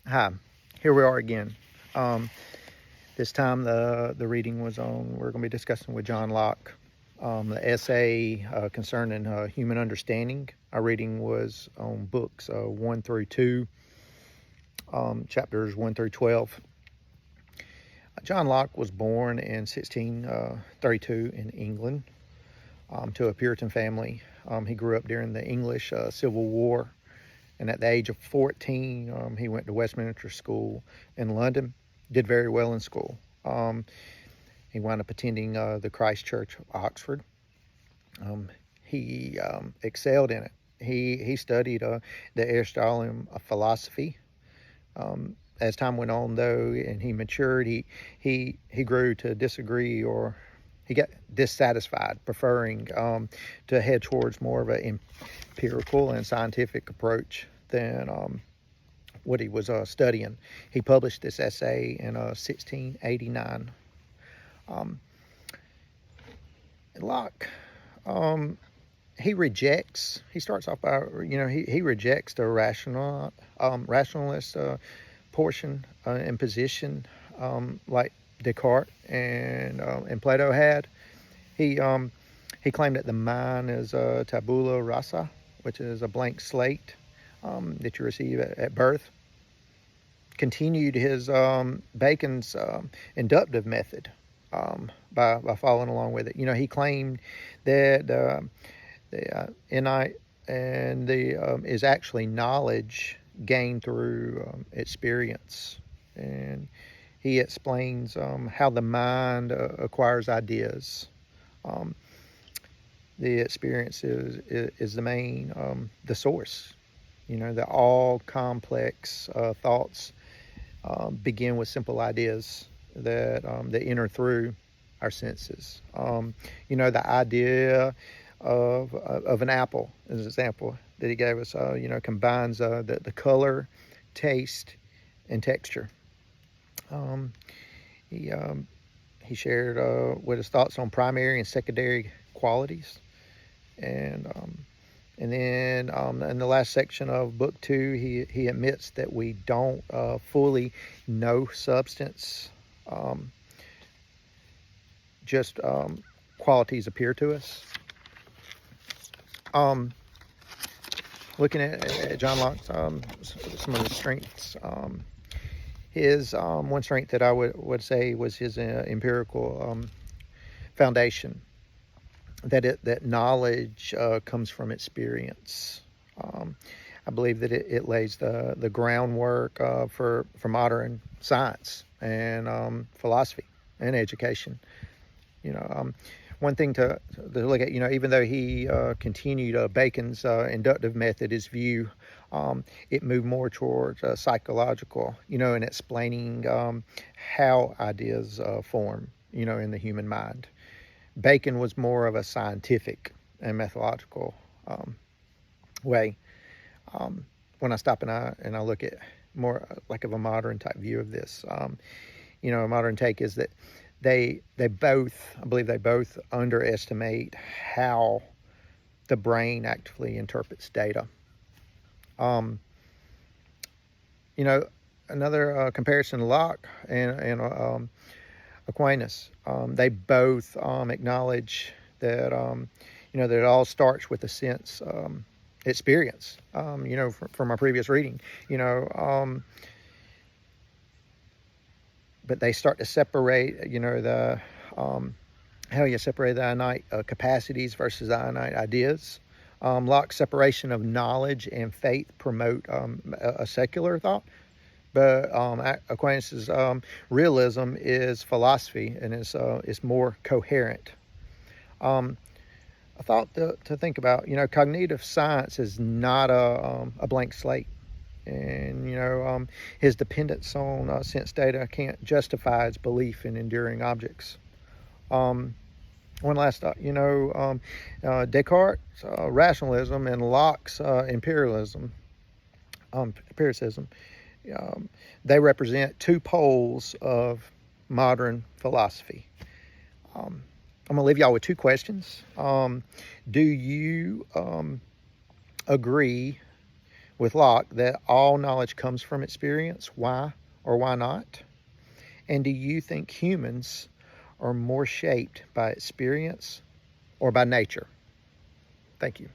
Hi, here we are again. Um, this time the reading was on, we're going to be discussing with John Locke, the essay concerning human understanding. Our reading was on books 1 through 2, chapters 1 through 12. John Locke was born in 1632 in England to a Puritan family. He grew up during the English Civil War. And at the age of 14, he went to Westminster School in London, did very well in school. He wound up attending the Christ Church of Oxford. He excelled in it. He studied the Aristotelian philosophy. As time went on, though, and he matured, he grew to disagree, or he got dissatisfied, preferring to head towards more of an empirical and scientific approach than what he was studying. He published this essay in 1689. Locke, he starts off by, he rejects the rationalist portion and position, like Descartes and Plato had. He claimed that the mind is a tabula rasa, which is a blank slate that you receive at birth. Continued his Bacon's inductive method by following along with it. He claimed that the innate and the is actually knowledge gained through experience, and he explains how the mind acquires ideas. The experience is the main, the source. The all complex thoughts begin with simple ideas that enter through our senses. The idea of an apple, as an example that he gave us, combines the color, taste, and texture. He shared with his thoughts on primary and secondary qualities, and then in the last section of book 2, he admits that we don't fully know substance, just qualities appear to us. Looking at John Locke's some of his strengths, his one strength that I would say was his empirical foundation. That knowledge comes from experience. I believe that it lays the groundwork for modern science and philosophy and education. One thing to look at, even though he continued Bacon's inductive method, his view, it moved more towards psychological, and explaining how ideas form, in the human mind. Bacon was more of a scientific and methodological way. When I stop and I look at more like of a modern type view of this, a modern take is that I believe they both underestimate how the brain actively interprets data. Another comparison, Locke and Aquinas, they both acknowledge that that it all starts with a sense experience. From our previous reading, but they start to separate, the how you separate the innate capacities versus the innate ideas. Locke's separation of knowledge and faith promote a secular thought, but Aquinas' realism is philosophy, and it's more coherent. A thought to think about, cognitive science is not a blank slate. And, his dependence on sense data can't justify his belief in enduring objects. One last thought, Descartes' rationalism and Locke's empiricism, they represent two poles of modern philosophy. I'm going to leave y'all with two questions. Do you agree with Locke that all knowledge comes from experience. Why or why not? And do you think humans are more shaped by experience or by nature? Thank you.